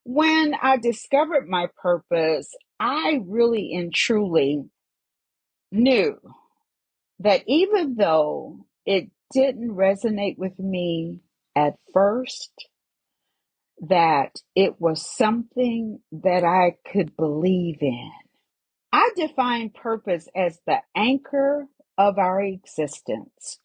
When I discovered my purpose, I really and truly knew that even though it didn't resonate with me at first, that it was something that I could believe in. I define purpose as the anchor of our existence.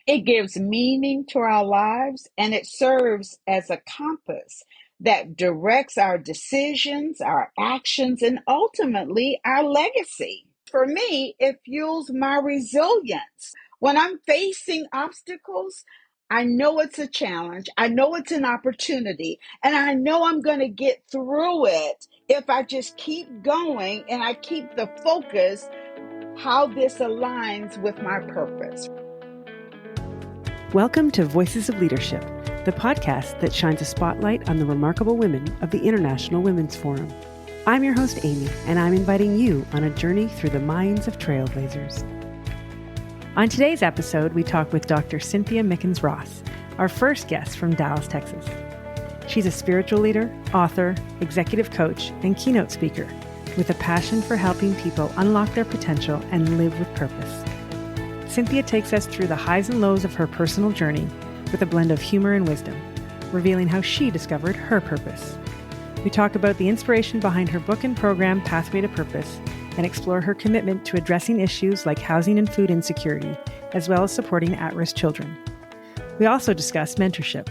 It gives meaning to our lives and it serves as a compass that directs our decisions, our actions, and ultimately our legacy. For me, it fuels my resilience. When I'm facing obstacles, I know it's a challenge. I know it's an opportunity, and I know I'm going to get through it if I just keep going and I keep the focus how this aligns with my purpose. Welcome to Voices of Leadership, the podcast that shines a spotlight on the remarkable women of the International Women's Forum. I'm your host, Amy, and I'm inviting you on a journey through the minds of trailblazers. On today's episode, we talk with Dr. Cynthia Mickens Ross, our first guest from Dallas, Texas. She's a spiritual leader, author, executive coach, and keynote speaker with a passion for helping people unlock their potential and live with purpose. Cynthia takes us through the highs and lows of her personal journey with a blend of humor and wisdom, revealing how she discovered her purpose. We talk about the inspiration behind her book and program, Pathway to Purpose, and explore her commitment to addressing issues like housing and food insecurity, as well as supporting at-risk children. We also discuss mentorship.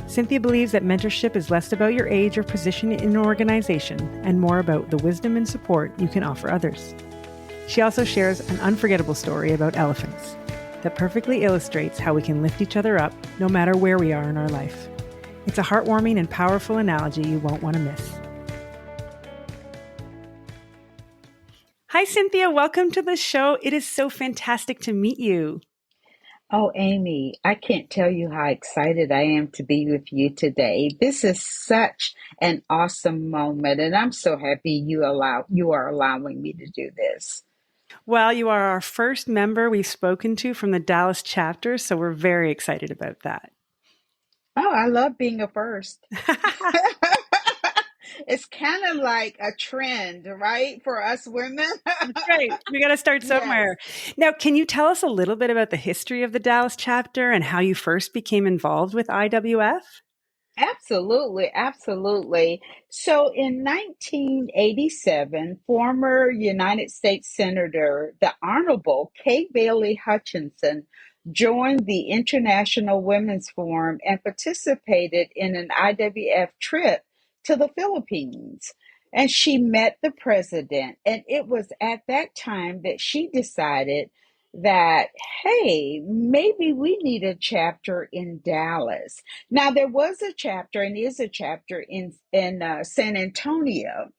Cynthia believes that mentorship is less about your age or position in an organization and more about the wisdom and support you can offer others. She also shares an unforgettable story about elephants that perfectly illustrates how we can lift each other up no matter where we are in our life. It's a heartwarming and powerful analogy you won't want to miss. Hi, Cynthia. Welcome to the show. It is so fantastic to meet you. Oh, Amy, I can't tell you how excited I am to be with you today. This is such an awesome moment, and I'm so happy you are allowing me to do this. Well, you are our first member we've spoken to from the Dallas chapter, so we're very excited about that. Oh, I love being a first. It's kind of like a trend, right, for us women? That's right. We got to start Yes. somewhere. Now, can you tell us a little bit about the history of the Dallas chapter and how you first became involved with IWF? Absolutely, absolutely. So in 1987, former United States Senator, the Honorable Kay Bailey Hutchinson, joined the International Women's Forum and participated in an IWF trip to the Philippines. And she met the president. And it was at that time that she decided that, hey, maybe we need a chapter in Dallas. Now, there was a chapter and is a chapter in San Antonio,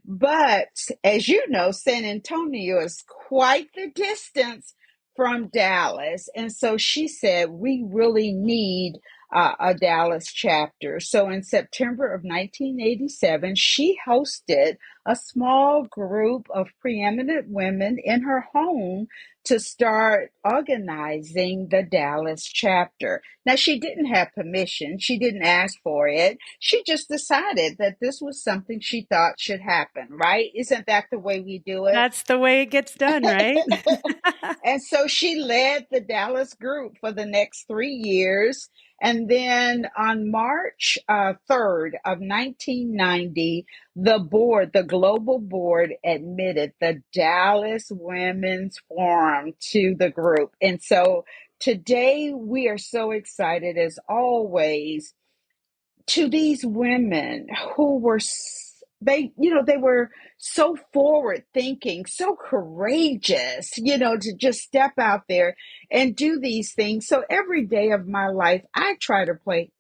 but as you know, San Antonio is quite the distance from Dallas. And so she said, we really need a Dallas chapter. So in September of 1987, she hosted a small group of preeminent women in her home to start organizing the Dallas chapter. Now, she didn't have permission. She didn't ask for it. She just decided that this was something she thought should happen, right? Isn't that the way we do it? That's the way it gets done, right? And so she led the Dallas group for the next 3 years. And then on March 3rd of 1990, the global board admitted the Dallas Women's Forum to the group. And so today we are so excited as always to these women who were they were so forward thinking, so courageous, to just step out there and do these things. So every day of my life I try to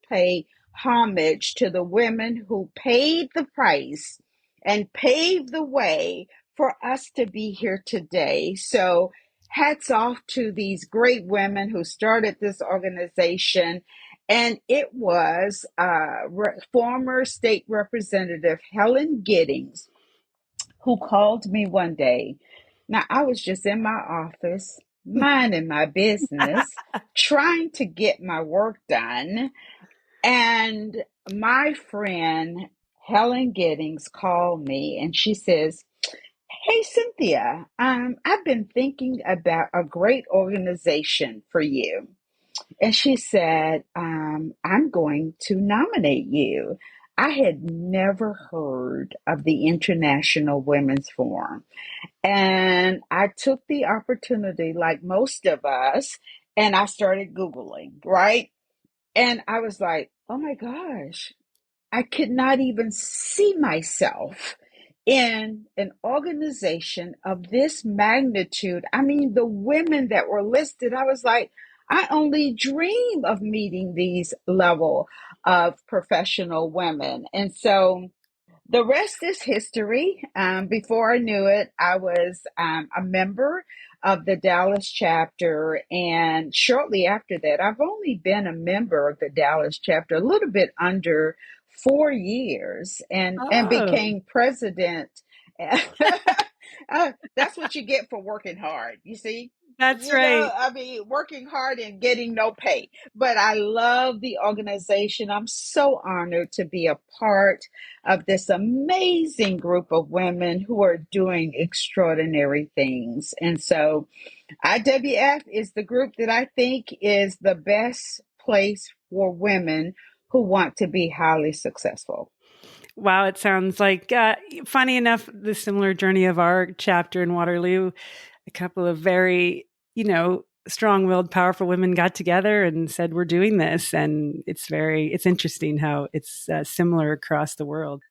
pay homage to the women who paid the price and paved the way for us to be here today. So hats off to these great women who started this organization, and it was former state representative Helen Giddings who called me one day. Now, I was just in my office, minding my business, trying to get my work done. And my friend Helen Giddings called me and she says, "Hey, Cynthia, I've been thinking about a great organization for you." And she said, "I'm going to nominate you." I had never heard of the International Women's Forum. And I took the opportunity, like most of us, and I started Googling, right? And I was like, oh my gosh, I could not even see myself in an organization of this magnitude. I mean, the women that were listed, I was like, I only dream of meeting these level of professional women. And so the rest is history. Before I knew it, I was a member of the Dallas chapter. And shortly after that, I've only been a member of the Dallas chapter a little bit under 4 years and Oh, became president. That's what you get for working hard, you see? that's right. I mean, working hard and getting no pay. But I love the organization. I'm so honored to be a part of this amazing group of women who are doing extraordinary things. And so IWF is the group that I think is the best place for women who want to be highly successful. Wow, it sounds like funny enough, the similar journey of our chapter in Waterloo. A couple of very, strong-willed, powerful women got together and said, "We're doing this," and it's interesting how it's similar across the world.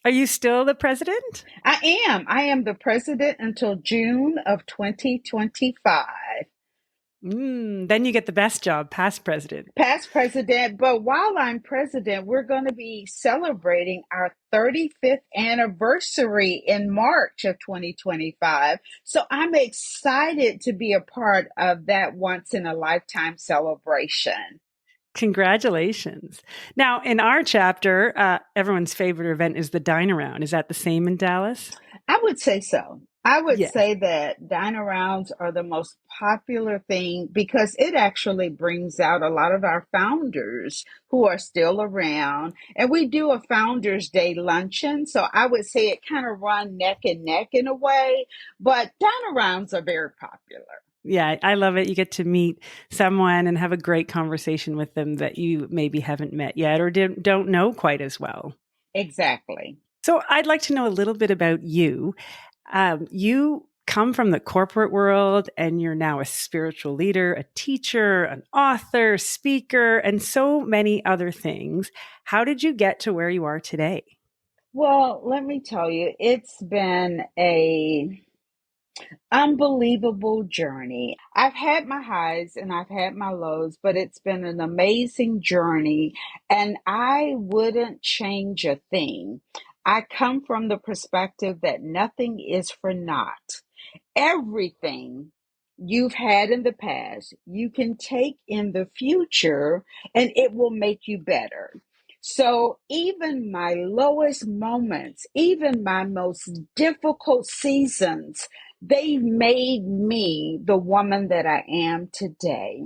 Are you still the president? I am. I am the president until June of 2025. Then you get the best job, past president. Past president, but while I'm president, we're going to be celebrating our 35th anniversary in March of 2025. So I'm excited to be a part of that once in a lifetime celebration. Congratulations. Now, in our chapter, everyone's favorite event is the Dine Around. Is that the same in Dallas? I would say so. I would Yeah. say that dine arounds are the most popular thing because it actually brings out a lot of our founders who are still around. And we do a Founders Day luncheon. So I would say it kind of run neck and neck in a way, but dine arounds are very popular. Yeah, I love it. You get to meet someone and have a great conversation with them that you maybe haven't met yet or don't know quite as well. Exactly. So I'd like to know a little bit about you. You come from the corporate world and you're now a spiritual leader, a teacher, an author, speaker, and so many other things. How did you get to where you are today? Well, let me tell you, it's been a unbelievable journey. I've had my highs and I've had my lows, but it's been an amazing journey and I wouldn't change a thing. I come from the perspective that nothing is for naught. Everything you've had in the past, you can take in the future and it will make you better. So even my lowest moments, even my most difficult seasons, they made me the woman that I am today.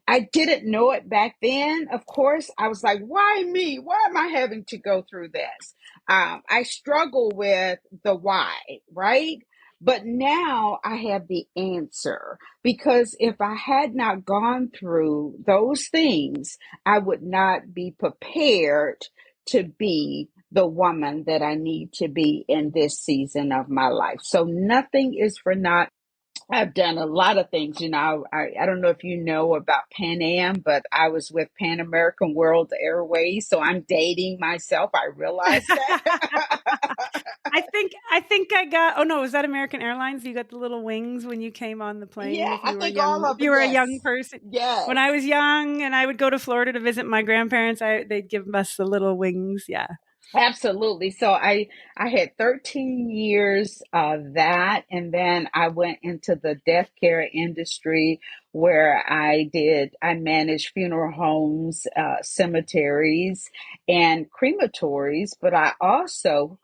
I didn't know it back then. Of course, I was like, why me? Why am I having to go through this? I struggle with the why, right? But now I have the answer because if I had not gone through those things, I would not be prepared to be the woman that I need to be in this season of my life. So nothing is for naught. I've done a lot of things. I don't know if you know about Pan Am, but I was with Pan American World Airways, so I'm dating myself. I realize that. I think I got. Oh no, was that American Airlines? You got the little wings when you came on the plane. Yeah, If I you were a think all young, of if it. you were a young Yes. person. When I Yes. was young and I would go to Florida to visit my grandparents, they'd give us the little wings. Yeah. Absolutely. So I had 13 years of that, and then I went into the death care industry where I managed funeral homes, cemeteries, and crematories, but I also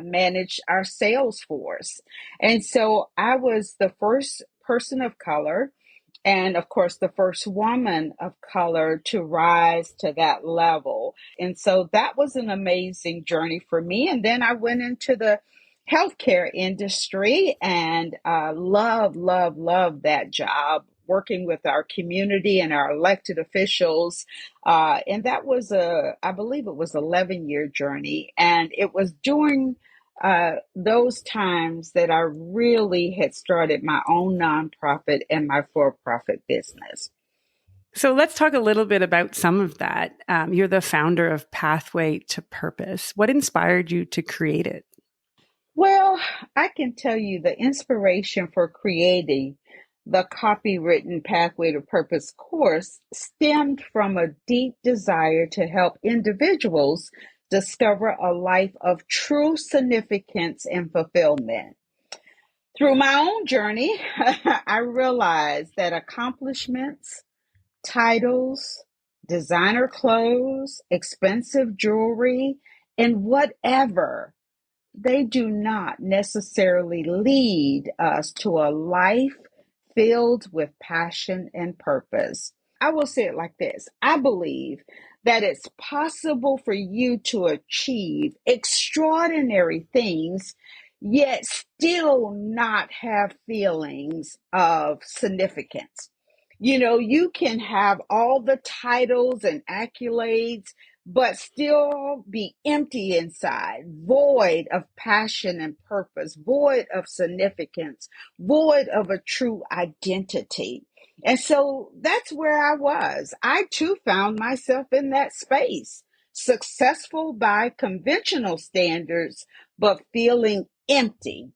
managed our sales force. And so I was the first person of color And of course, the first woman of color to rise to that level. And so that was an amazing journey for me. And then I went into the healthcare industry and love that job, working with our community and our elected officials. And that was I believe it was 11-year journey. And it was during those times that I really had started my own nonprofit and my for-profit business. So let's talk a little bit about some of that. You're the founder of Pathway to Purpose. What inspired you to create it? Well, I can tell you the inspiration for creating the copywritten Pathway to Purpose course stemmed from a deep desire to help individuals discover a life of true significance and fulfillment. Through my own journey, I realized that accomplishments, titles, designer clothes, expensive jewelry, and whatever, they do not necessarily lead us to a life filled with passion and purpose. I will say it like this. I believe that it's possible for you to achieve extraordinary things, yet still not have feelings of significance. You know, you can have all the titles and accolades, but still be empty inside, void of passion and purpose, void of significance, void of a true identity. And so that's where I was. I too found myself in that space, successful by conventional standards, but feeling empty,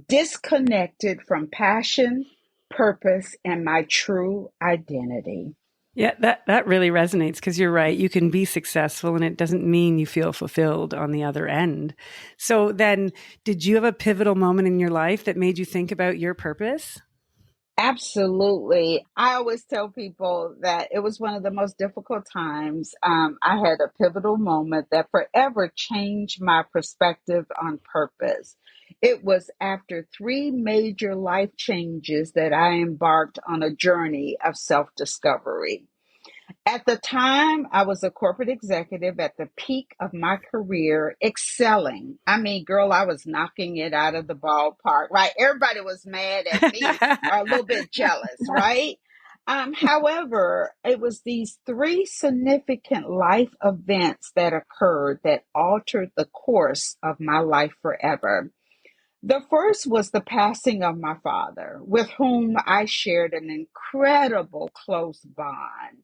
disconnected from passion, purpose, and my true identity. Yeah, that really resonates because you're right. You can be successful and it doesn't mean you feel fulfilled on the other end. So then, did you have a pivotal moment in your life that made you think about your purpose? Absolutely. I always tell people that it was one of the most difficult times. I had a pivotal moment that forever changed my perspective on purpose. It was after three major life changes that I embarked on a journey of self discovery. At the time, I was a corporate executive at the peak of my career, excelling. I mean, girl, I was knocking it out of the ballpark, right? Everybody was mad at me or a little bit jealous, right? However, it was these three significant life events that occurred that altered the course of my life forever. The first was the passing of my father, with whom I shared an incredible close bond.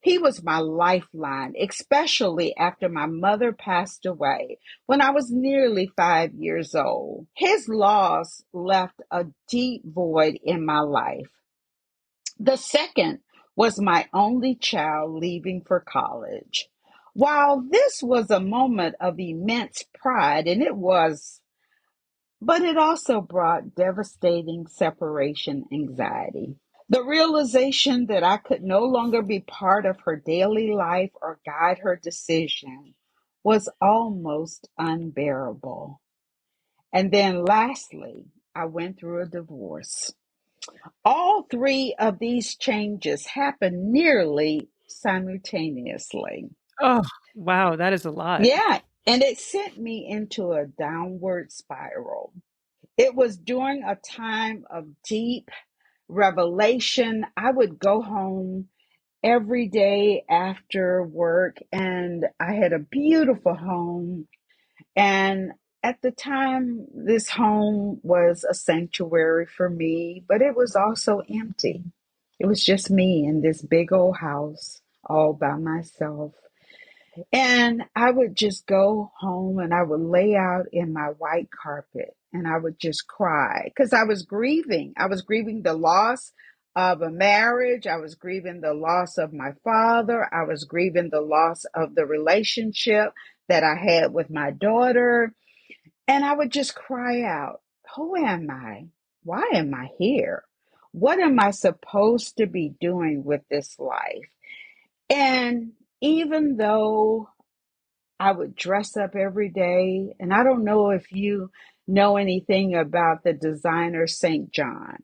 He was my lifeline, especially after my mother passed away when I was nearly 5 years old. His loss left a deep void in my life. The second was my only child leaving for college. While this was a moment of immense pride, and it was, but it also brought devastating separation anxiety. The realization that I could no longer be part of her daily life or guide her decision was almost unbearable. And then lastly, I went through a divorce. All three of these changes happened nearly simultaneously. Oh, wow, that is a lot. Yeah, and it sent me into a downward spiral. It was during a time of deep revelation. I would go home every day after work, and I had a beautiful home. And at the time, this home was a sanctuary for me, but it was also empty. It was just me in this big old house all by myself. And I would just go home and I would lay out in my white carpet and I would just cry because I was grieving. I was grieving the loss of a marriage. I was grieving the loss of my father. I was grieving the loss of the relationship that I had with my daughter. And I would just cry out, who am I? Why am I here? What am I supposed to be doing with this life? And even though I would dress up every day. And I don't know if you know anything about the designer St. John,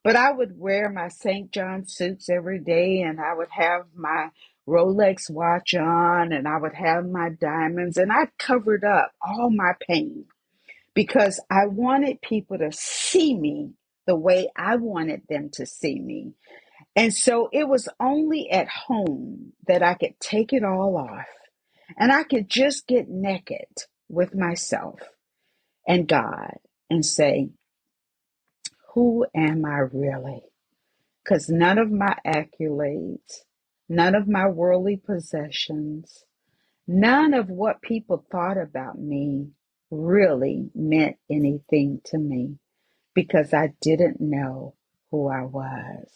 But I would wear my St. John suits every day, and I would have my Rolex watch on, and I would have my diamonds, and I covered up all my pain because I wanted people to see me the way I wanted them to see me. And so it was only at home that I could take it all off and I could just get naked with myself and God and say, who am I really? Because none of my accolades, none of my worldly possessions, none of what people thought about me really meant anything to me because I didn't know who I was.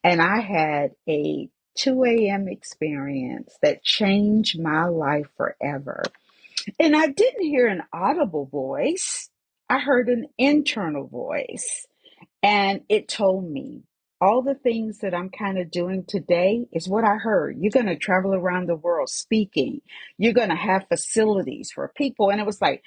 And I had a 2 a.m. experience that changed my life forever. And I didn't hear an audible voice, I heard an internal voice. And it told me all the things that I'm kind of doing today is what I heard. You're going to travel around the world speaking. You're going to have facilities for people. And it was like,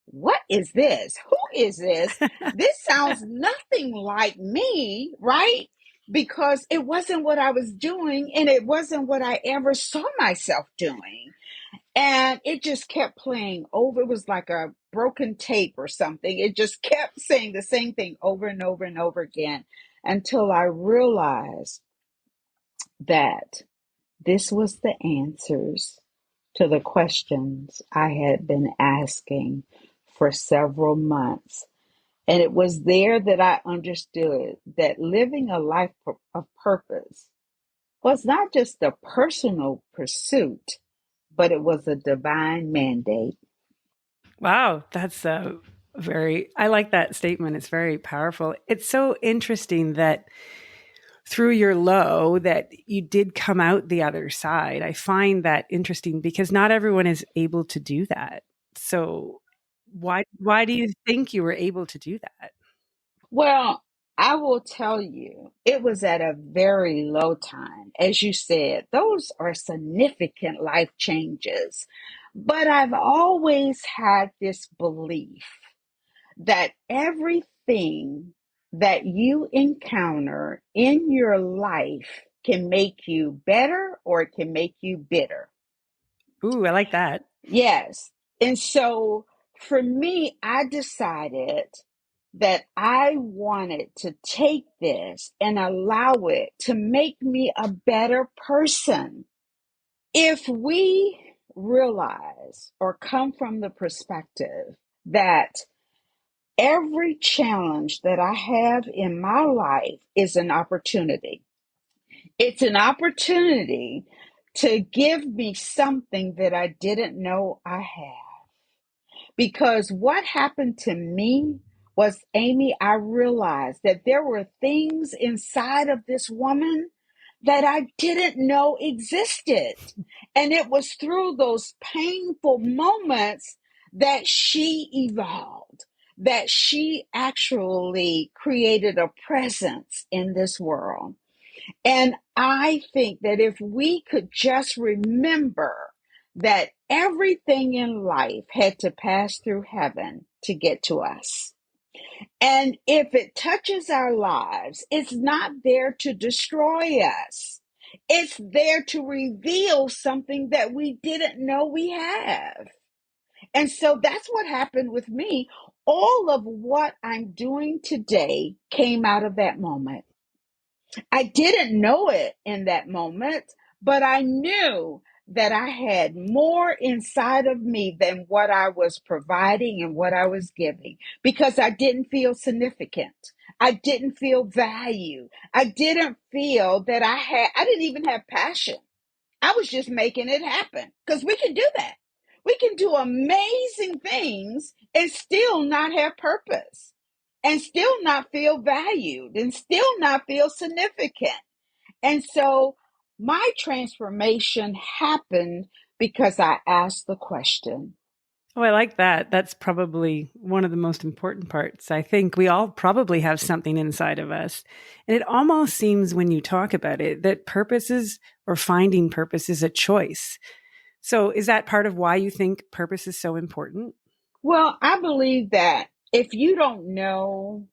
what is this? Who is this? This sounds nothing like me, right? Because it wasn't what I was doing and it wasn't what I ever saw myself doing. And it just kept playing over. It was like a broken tape or something. It just kept saying the same thing over and over and over again until I realized that this was the answers to the questions I had been asking for several months. And it was there that I understood that living a life of purpose was not just a personal pursuit, but it was a divine mandate. Wow, that's I like that statement. It's very powerful. It's so interesting that through your low that you did come out the other side. I find that interesting because not everyone is able to do that. So why do you think you were able to do that? Well, I will tell you, it was at a very low time. As you said, those are significant life changes. But I've always had this belief that everything that you encounter in your life can make you better or it can make you bitter. Ooh, I like that. Yes. And so for me, I decided that I wanted to take this and allow it to make me a better person. If we realize or come from the perspective that every challenge that I have in my life is an opportunity, it's an opportunity to give me something that I didn't know I had. Because what happened to me was, Amy, I realized that there were things inside of this woman that I didn't know existed. And it was through those painful moments that she evolved, that she actually created a presence in this world. And I think that if we could just remember that everything in life had to pass through heaven to get to us. And if it touches our lives, it's not there to destroy us. It's there to reveal something that we didn't know we have. And so that's what happened with me. All of what I'm doing today came out of that moment. I didn't know it in that moment, but I knew that I had more inside of me than what I was providing and what I was giving because I didn't feel significant. I didn't feel value. I didn't feel that I didn't even have passion. I was just making it happen because we can do that. We can do amazing things and still not have purpose and still not feel valued and still not feel significant. And so my transformation happened because I asked the question. Oh, I like that. That's probably one of the most important parts. I think we all probably have something inside of us. And it almost seems when you talk about it that purposes or finding purpose is a choice. So is that part of why you think purpose is so important? Well, I believe that if you don't know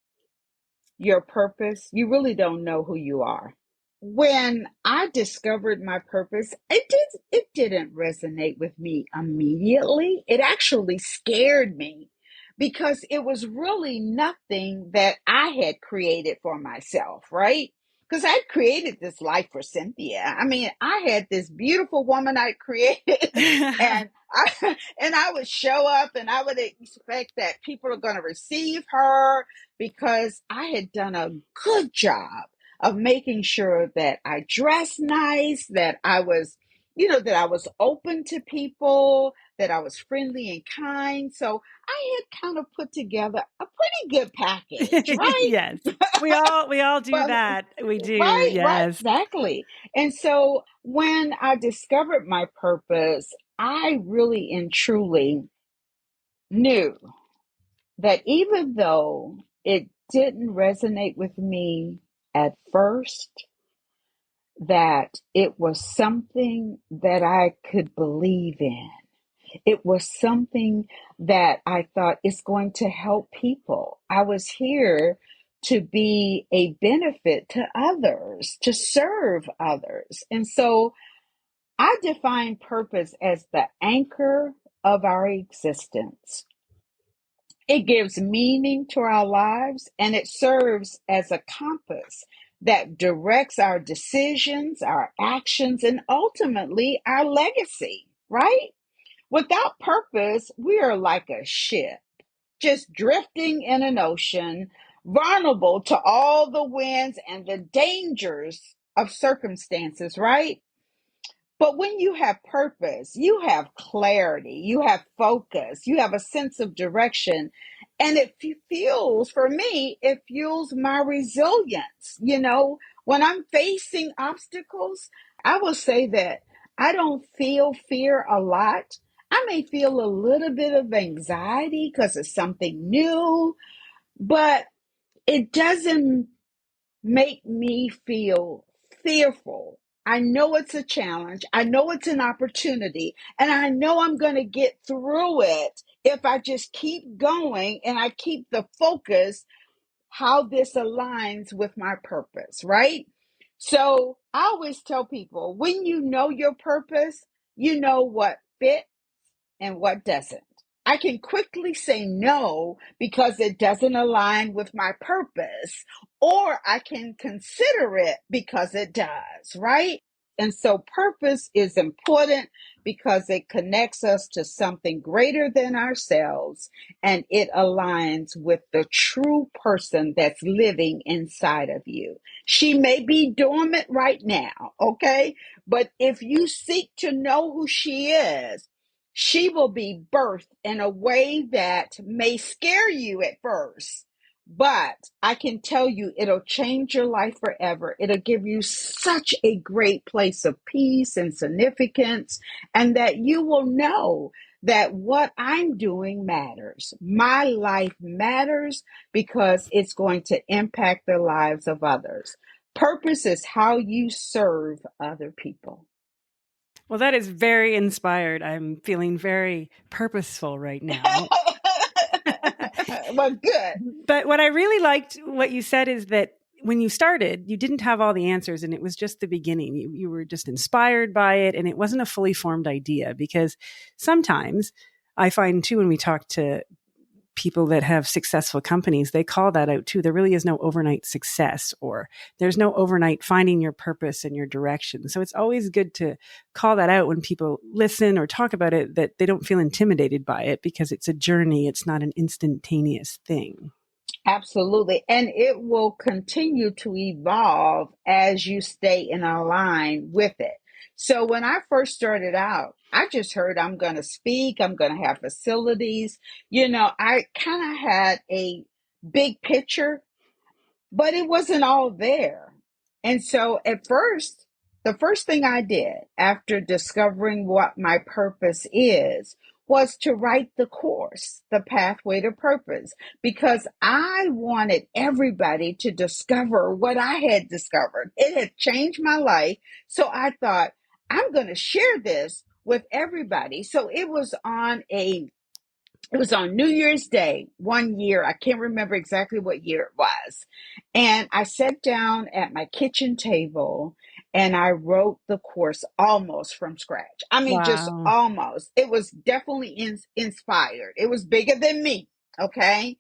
your purpose, you really don't know who you are. When I discovered my purpose, it didn't resonate with me immediately. It actually scared me because it was really nothing that I had created for myself, right? Because I'd created this life for Cynthia. I mean, I had this beautiful woman I created, and I would show up and I would expect that people are going to receive her because I had done a good job of making sure that I dressed nice, that I was, that I was open to people, that I was friendly and kind. So I had kind of put together a pretty good package, right? Yes. We all do But that. We do. right, Yes. exactly. And so when I discovered my purpose, I really and truly knew that even though it didn't resonate with me at first, that it was something that I could believe in. It was something that I thought is going to help people. I was here to be a benefit to others, to serve others. And so I define purpose as the anchor of our existence. It gives meaning to our lives and it serves as a compass that directs our decisions, our actions, and ultimately our legacy, right? Without purpose, we are like a ship just drifting in an ocean, vulnerable to all the winds and the dangers of circumstances, right? But when you have purpose, you have clarity, you have focus, you have a sense of direction. And it fuels, for me, it fuels my resilience. When I'm facing obstacles, I will say that I don't feel fear a lot. I may feel a little bit of anxiety because it's something new, but it doesn't make me feel fearful. I know it's a challenge. I know it's an opportunity. And I know I'm going to get through it if I just keep going and I keep the focus how this aligns with my purpose, right? So I always tell people when you know your purpose, you know what fits and what doesn't. I can quickly say no because it doesn't align with my purpose, or I can consider it because it does, right? And so purpose is important because it connects us to something greater than ourselves and it aligns with the true person that's living inside of you. She may be dormant right now, okay? But if you seek to know who she is, she will be birthed in a way that may scare you at first, but I can tell you it'll change your life forever. It'll give you such a great place of peace and significance, and that you will know that what I'm doing matters. My life matters because it's going to impact the lives of others. Purpose is how you serve other people. Well, that is very inspired. I'm feeling very purposeful right now. Well, good. But what I really liked what you said is that when you started, you didn't have all the answers and it was just the beginning. You were just inspired by it and it wasn't a fully formed idea because sometimes I find too when we talk to people that have successful companies, they call that out too. There really is no overnight success or there's no overnight finding your purpose and your direction. So it's always good to call that out when people listen or talk about it, that they don't feel intimidated by it because it's a journey. It's not an instantaneous thing. Absolutely. And it will continue to evolve as you stay in a line with it. So when I first started out, I just heard I'm going to speak, I'm going to have facilities. I kind of had a big picture, but it wasn't all there. And so at first, the first thing I did after discovering what my purpose is was to write the course, The Pathway to Purpose, because I wanted everybody to discover what I had discovered. It had changed my life. So I thought, I'm going to share this with everybody. So it was on a It was on New Year's Day, one year. I can't remember exactly what year it was. And I sat down at my kitchen table and I wrote the course almost from scratch. I mean, just Wow. almost. It was definitely inspired. It was bigger than me. Okay.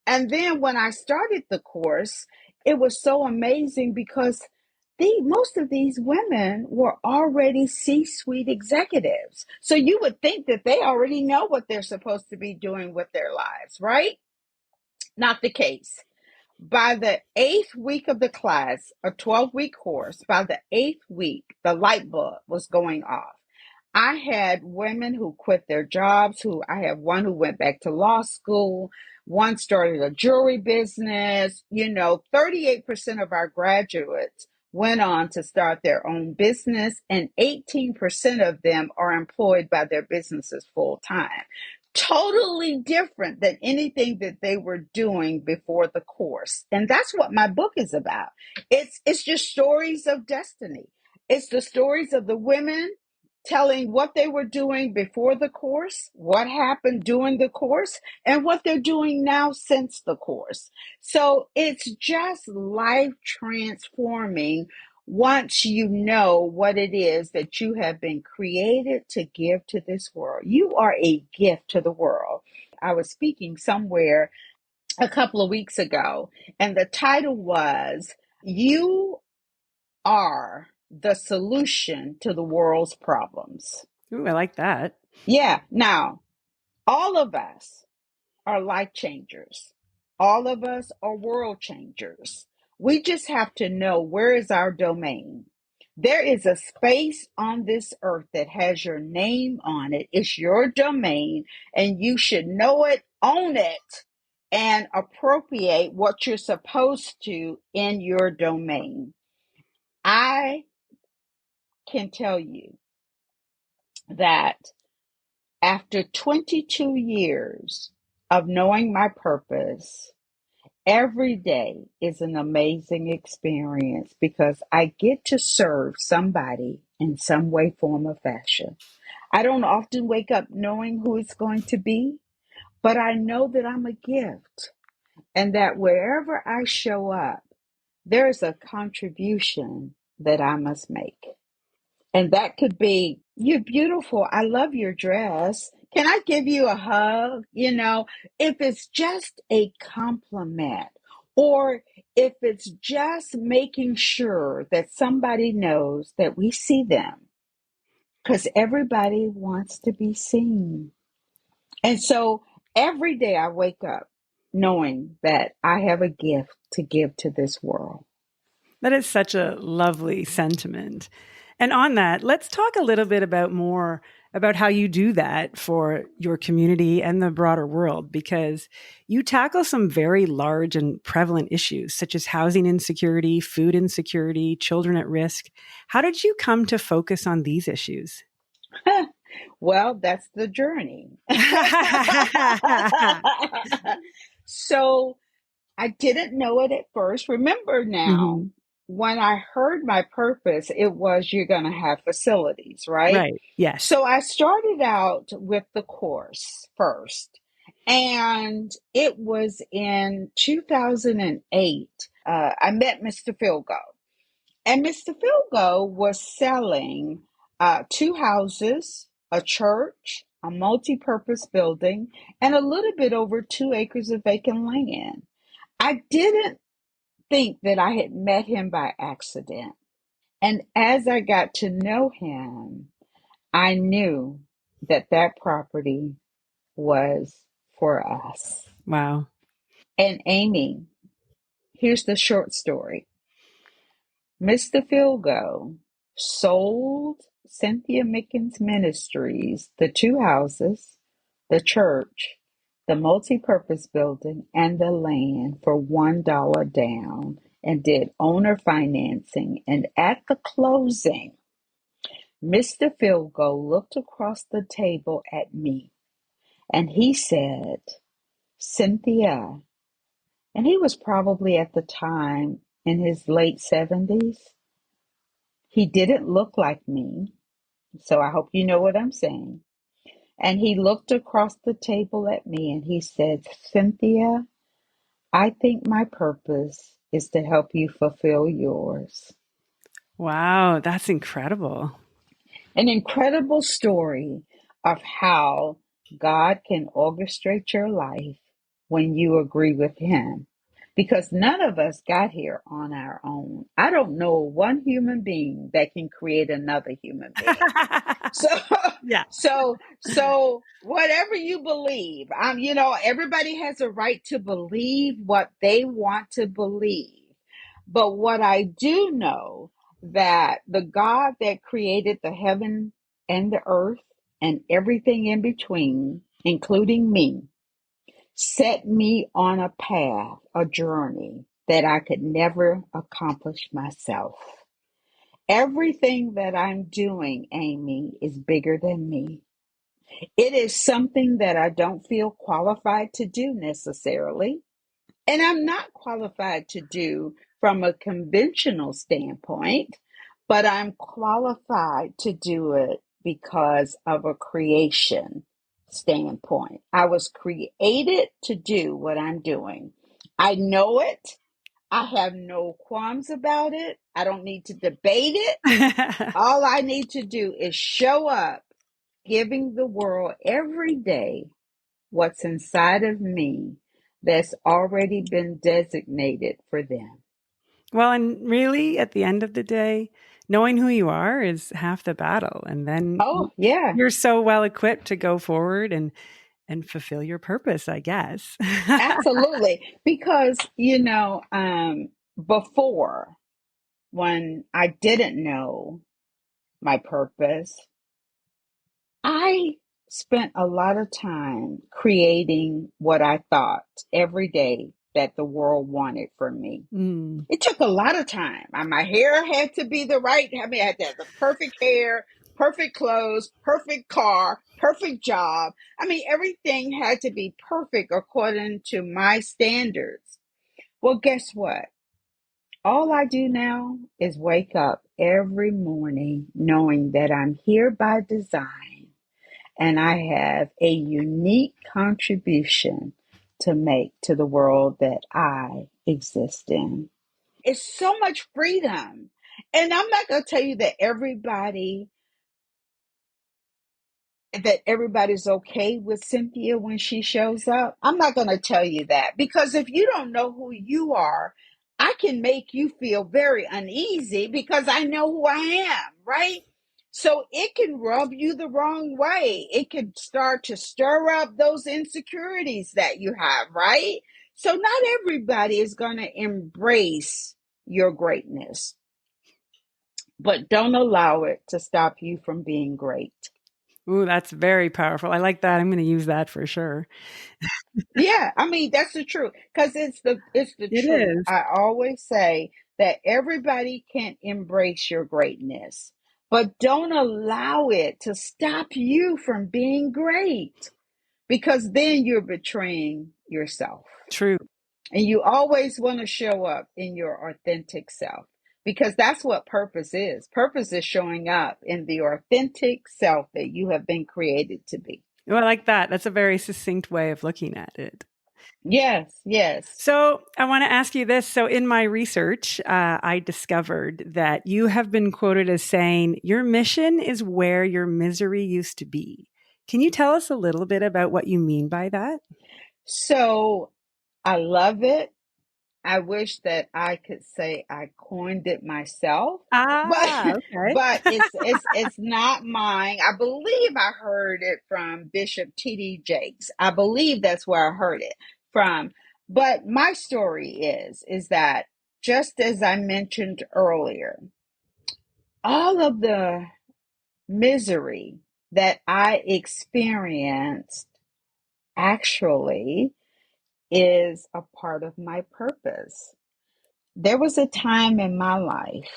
And then when I started the course, it was so amazing because most of these women were already C-suite executives. So you would think that they already know what they're supposed to be doing with their lives, right? Not the case. By the eighth week of the class, a 12-week course, by the eighth week, the light bulb was going off. I had women who quit their jobs, I have one who went back to law school, one started a jewelry business. 38% of our graduates went on to start their own business, and 18% of them are employed by their businesses full time. Totally different than anything that they were doing before the course. And that's what my book is about. It's just stories of destiny. It's the stories of the women telling what they were doing before the course, what happened during the course, and what they're doing now since the course. So it's just life transforming once you know what it is that you have been created to give to this world. You are a gift to the world. I was speaking somewhere a couple of weeks ago, and the title was, You Are the Solution to the World's Problems. Ooh, I like that. Yeah. Now, all of us are life changers. All of us are world changers. We just have to know, where is our domain. There is a space on this earth that has your name on it. It's your domain, and you should know it, own it, and appropriate what you're supposed to in your domain. I can tell you that after 22 years of knowing my purpose, every day is an amazing experience because I get to serve somebody in some way, form, or fashion. I don't often wake up knowing who it's going to be, but I know that I'm a gift and that wherever I show up, there's a contribution that I must make. And that could be, you're beautiful. I love your dress. Can I give you a hug? If it's just a compliment, or if it's just making sure that somebody knows that we see them, because everybody wants to be seen. And so every day I wake up knowing that I have a gift to give to this world. That is such a lovely sentiment. And on that, let's talk a little bit more about how you do that for your community and the broader world, because you tackle some very large and prevalent issues such as housing insecurity, food insecurity, children at risk. How did you come to focus on these issues? Well, that's the journey. So I didn't know it at first. Remember now, Mhm. when I heard my purpose, it was, you're going to have facilities, right? Right. Yes. So I started out with the course first. And it was in 2008. I met Mr. Philgo. And Mr. Philgo was selling two houses, a church, a multi-purpose building, and a little bit over 2 acres of vacant land. I didn't think that I had met him by accident. And as I got to know him, I knew that that property was for us. Wow. And Amy, here's the short story. Mr. Philgo sold Cynthia Mickens Ministries the two houses, the church, the multi-purpose building, and the land for $1 down, and did owner financing. And at the closing, Mr. Philgo looked across the table at me and he said, Cynthia, and he was probably at the time in his late 70s. He didn't look like me, so I hope you know what I'm saying. And he looked across the table at me and he said, Cynthia, I think my purpose is to help you fulfill yours. Wow, that's incredible. An incredible story of how God can orchestrate your life when you agree with Him. Because none of us got here on our own. I don't know one human being that can create another human being. So, Yeah. so whatever you believe, everybody has a right to believe what they want to believe. But what I do know that the God that created the heaven and the earth and everything in between, including me, set me on a path, a journey that I could never accomplish myself. Everything that I'm doing, Amy, is bigger than me. It is something that I don't feel qualified to do necessarily. And I'm not qualified to do from a conventional standpoint, but I'm qualified to do it because of a creation standpoint. I was created to do what I'm doing. I know it. I have no qualms about it. I don't need to debate it. All I need to do is show up, giving the world every day what's inside of me that's already been designated for them. Well, and really, at the end of the day, knowing who you are is half the battle. And then Oh, yeah, you're so well equipped to go forward and fulfill your purpose, I guess. absolutely. Because, before, when I didn't know my purpose, I spent a lot of time creating what I thought every day that the world wanted from me. Mm. It took a lot of time. My hair had to be the right. I had to have the perfect hair, perfect clothes, perfect car, perfect job. Everything had to be perfect according to my standards. Well, guess what? All I do now is wake up every morning knowing that I'm here by design and I have a unique contribution to make to the world that I exist in. It's so much freedom. And I'm not going to tell you that everybody's okay with Cynthia when she shows up. I'm not going to tell you that because if you don't know who you are, I can make you feel very uneasy because I know who I am, right? So it can rub you the wrong way. It can start to stir up those insecurities that you have, right? So not everybody is going to embrace your greatness, but don't allow it to stop you from being great. Ooh, that's very powerful. I like that. I'm going to use that for sure. Yeah, that's the truth because it's the It truth. is I always say that everybody can embrace your greatness, but don't allow it to stop you from being great because then you're betraying yourself. true. And you always want to show up in your authentic self because that's what purpose is. Purpose is showing up in the authentic self that you have been created to be. Well, I like that. That's a very succinct way of looking at it. Yes, yes. So, I want to ask you this. So, in my research, I discovered that you have been quoted as saying, your mission is where your misery used to be. Can you tell us a little bit about what you mean by that? So I love it. I wish that I could say I coined it myself, but Ah, okay. but it's not mine. I believe I heard it from Bishop T.D. Jakes. I believe that's where I heard it from. But my story is that just as I mentioned earlier, all of the misery that I experienced actually is a part of my purpose. There was a time in my life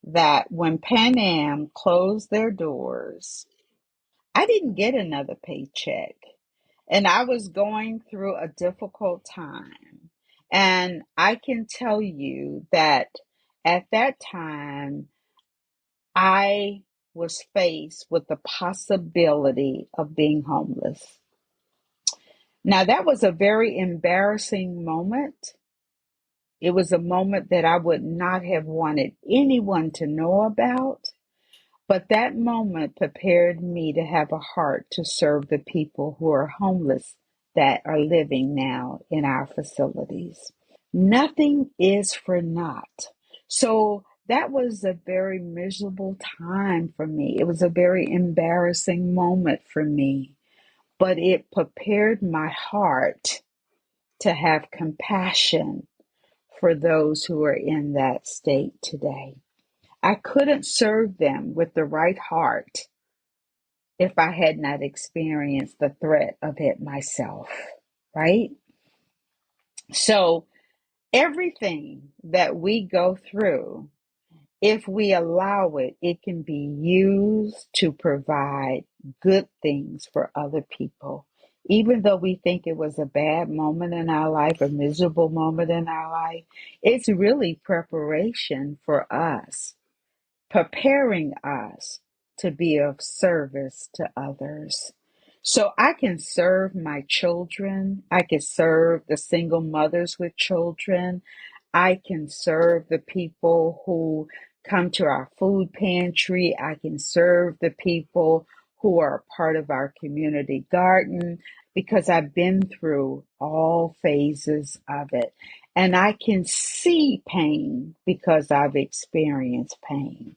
that when Pan Am closed their doors, I didn't get another paycheck. And I was going through a difficult time. And I can tell you that at that time, I was faced with the possibility of being homeless. Now, that was a very embarrassing moment. It was a moment that I would not have wanted anyone to know about, but that moment prepared me to have a heart to serve the people who are homeless that are living now in our facilities. Nothing is for naught. So that was a very miserable time for me. It was a very embarrassing moment for me, but it prepared my heart to have compassion for those who are in that state today. I couldn't serve them with the right heart if I had not experienced the threat of it myself, right? So everything that we go through, if we allow it, it can be used to provide good things for other people. Even though we think it was a bad moment in our life, a miserable moment in our life, it's really preparation for us, preparing us to be of service to others. So I can serve my children. I can serve the single mothers with children. I can serve the people who come to our food pantry. I can serve the people who are part of our community garden because I've been through all phases of it. And I can see pain because I've experienced pain.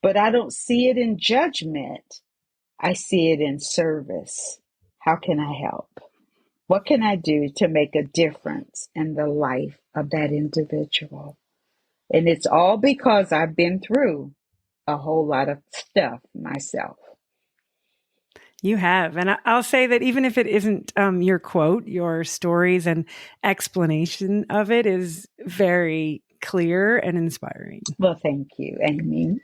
But I don't see it in judgment. I see it in service. How can I help? What can I do to make a difference in the life of that individual? And it's all because I've been through a whole lot of stuff myself. You have. And I'll say that even if it isn't your quote, your stories and explanation of it is very clear and inspiring. Well, thank you, Amy.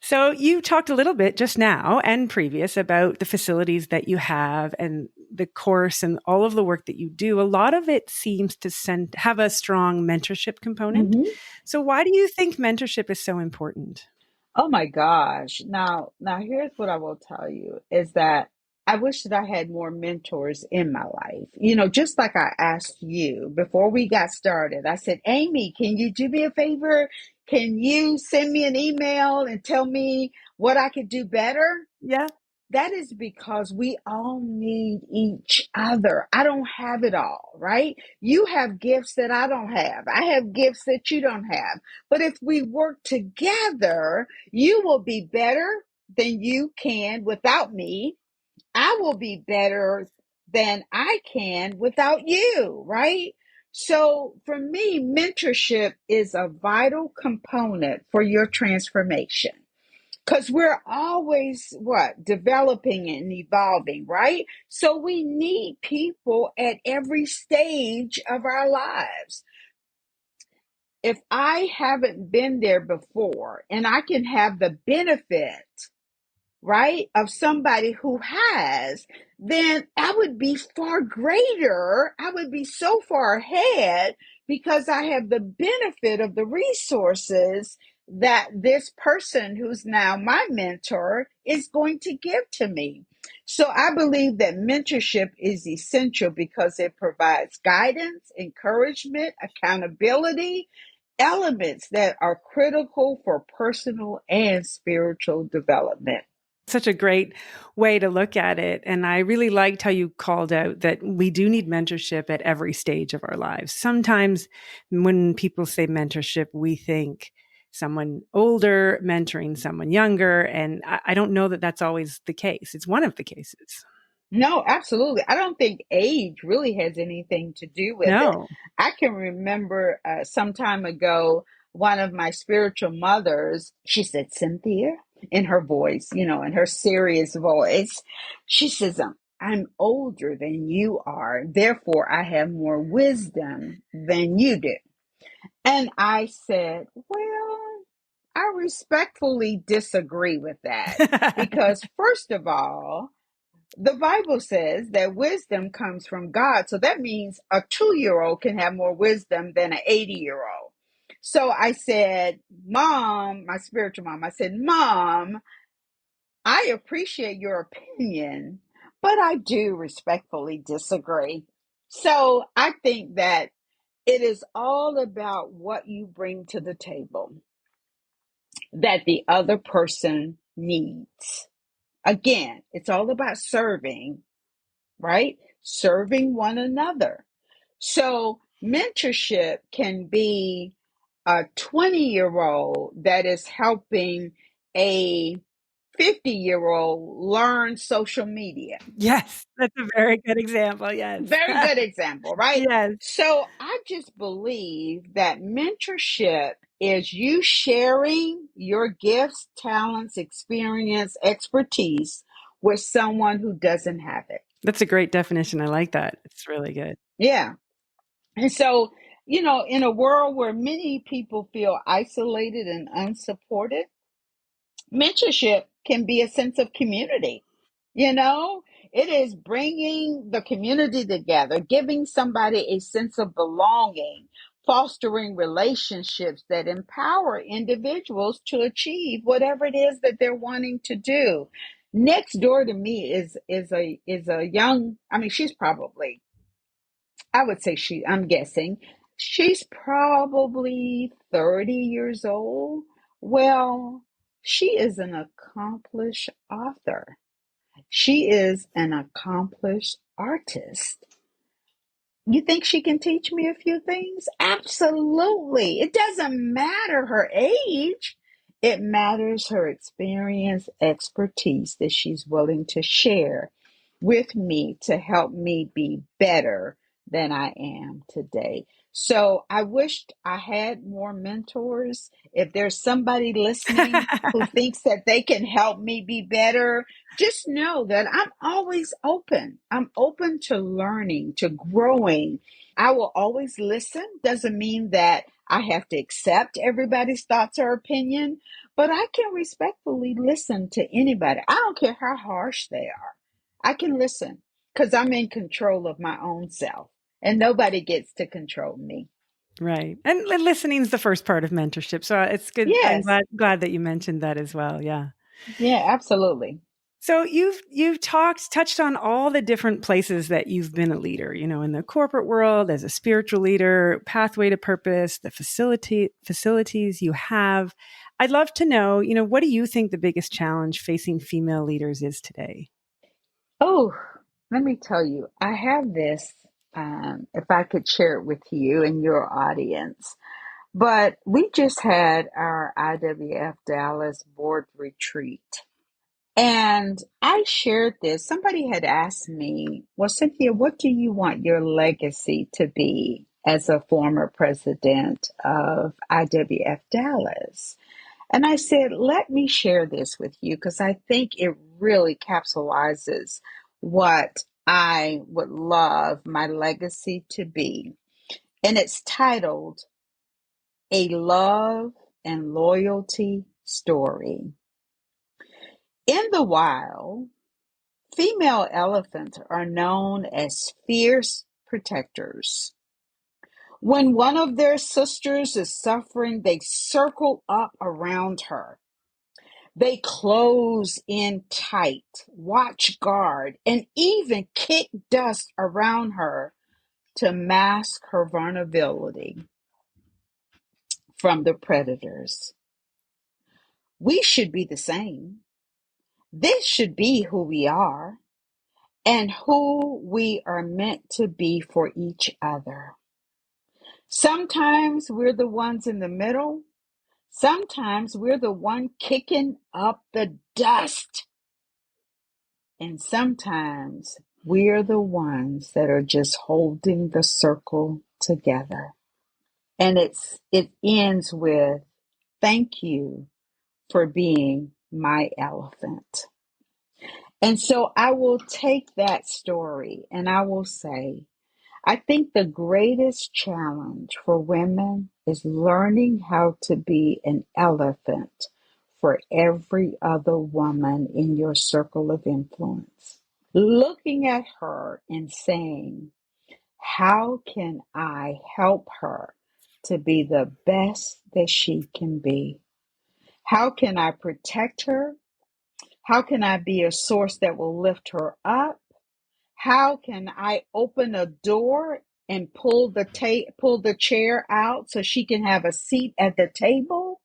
So you talked a little bit just now and previous about the facilities that you have and the course and all of the work that you do. A lot of it seems to have a strong mentorship component. Mm-hmm. So why do you think mentorship is so important? Oh my gosh. Now here's what I will tell you is that I wish that I had more mentors in my life. You know, just like I asked you before we got started, I said, Amy, can you do me a favor? Can you send me an email and tell me what I could do better? Yeah. That is because we all need each other. I don't have it all, right? You have gifts that I don't have. I have gifts that you don't have. But if we work together, you will be better than you can without me. I will be better than I can without you, right? So for me, mentorship is a vital component for your transformation. Because we're always what? Developing and evolving, right? So we need people at every stage of our lives. If I haven't been there before and I can have the benefit, right, of somebody who has, then I would be far greater. I would be so far ahead because I have the benefit of the resources that this person who's now my mentor is going to give to me. So I believe that mentorship is essential because it provides guidance, encouragement, accountability, elements that are critical for personal and spiritual development. Such a great way to look at it. And I really liked how you called out that we do need mentorship at every stage of our lives. Sometimes when people say mentorship, we think someone older mentoring someone younger. And I don't know that that's always the case. It's one of the cases. No, absolutely. I don't think age really has anything to do with it. No. I can remember some time ago, one of my spiritual mothers, she said, Cynthia, in her voice, you know, in her serious voice, she says, I'm older than you are. Therefore, I have more wisdom than you do. And I said, well, I respectfully disagree with that because, first of all, the Bible says that wisdom comes from God. So that means a 2-year-old can have more wisdom than an 80-year-old. So I said, Mom, my spiritual mom, I said, Mom, I appreciate your opinion, but I do respectfully disagree. So I think that it is all about what you bring to the table that the other person needs. Again, it's all about serving, right? Serving one another. So mentorship can be a 20-year-old that is helping a 50-year-old learn social media. Yes, that's a very good example. Yes. Very good example, right? Yes. So I just believe that mentorship is you sharing your gifts, talents, experience, expertise with someone who doesn't have it. That's a great definition. I like that. It's really good. Yeah. And so, in a world where many people feel isolated and unsupported, mentorship can be a sense of community. You know, it is bringing the community together, giving somebody a sense of belonging, fostering relationships that empower individuals to achieve whatever it is that they're wanting to do. Next door to me is a young, I mean, she's probably, I would say I'm guessing, she's probably 30 years old. Well, she is an accomplished author. She is an accomplished artist. You think she can teach me a few things? Absolutely. It doesn't matter her age. It matters her experience, expertise that she's willing to share with me to help me be better than I am today. So I wished I had more mentors. If there's somebody listening who thinks that they can help me be better, just know that I'm always open. I'm open to learning, to growing. I will always listen. Doesn't mean that I have to accept everybody's thoughts or opinion, but I can respectfully listen to anybody. I don't care how harsh they are. I can listen because I'm in control of my own self and nobody gets to control me. Right. And listening is the first part of mentorship. So it's good. I'm Yes. glad that you mentioned that as well. Yeah. Yeah, absolutely. So you've touched on all the different places that you've been a leader, in the corporate world, as a spiritual leader, pathway to purpose, the facilities you have. I'd love to know, what do you think the biggest challenge facing female leaders is today? Oh, let me tell you, I have this, if I could share it with you and your audience. But we just had our IWF Dallas board retreat. And I shared this. Somebody had asked me, well, Cynthia, what do you want your legacy to be as a former president of IWF Dallas? And I said, let me share this with you because I think it really capsulizes what I would love my legacy to be. And it's titled A Love and Loyalty Story. In the wild, female elephants are known as fierce protectors. When one of their sisters is suffering, they circle up around her. They close in tight, watch guard, and even kick dust around her to mask her vulnerability from the predators. We should be the same. This should be who we are and who we are meant to be for each other. Sometimes we're the ones in the middle. Sometimes we're the one kicking up the dust. And sometimes we're the ones that are just holding the circle together. And it ends with, thank you for being my elephant. And so I will take that story and I will say, I think the greatest challenge for women is learning how to be an elephant for every other woman in your circle of influence. Looking at her and saying, how can I help her to be the best that she can be? How can I protect her? How can I be a source that will lift her up? How can I open a door and pull the chair out so she can have a seat at the table?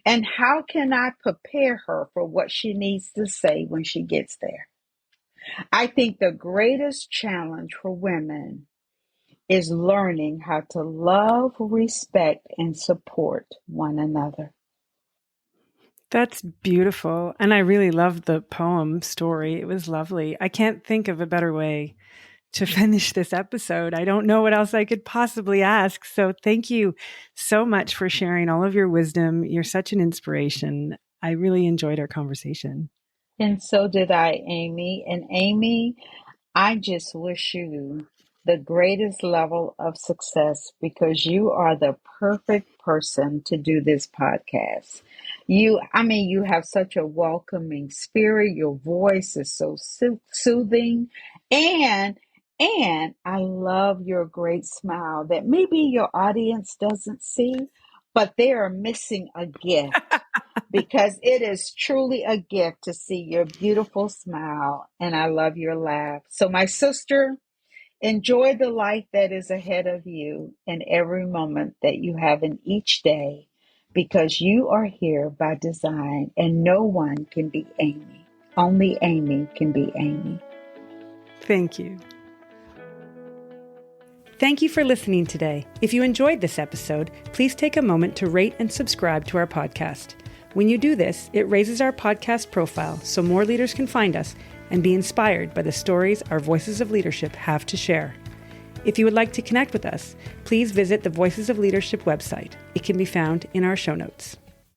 And how can I prepare her for what she needs to say when she gets there? I think the greatest challenge for women is learning how to love, respect, and support one another. That's beautiful. And I really loved the poem story. It was lovely. I can't think of a better way to finish this episode. I don't know what else I could possibly ask. So thank you so much for sharing all of your wisdom. You're such an inspiration. I really enjoyed our conversation. And so did I, Amy. And Amy, I just wish you the greatest level of success because you are the perfect person to do this podcast. You have such a welcoming spirit. Your voice is so soothing, and I love your great smile that maybe your audience doesn't see, but they are missing a gift because it is truly a gift to see your beautiful smile, and I love your laugh. So, my sister, enjoy the life that is ahead of you and every moment that you have in each day because you are here by design and no one can be Amy. Only Amy can be Amy. Thank you. Thank you for listening today. If you enjoyed this episode, please take a moment to rate and subscribe to our podcast. When you do this, it raises our podcast profile so more leaders can find us and be inspired by the stories our Voices of Leadership have to share. If you would like to connect with us, please visit the Voices of Leadership website. It can be found in our show notes.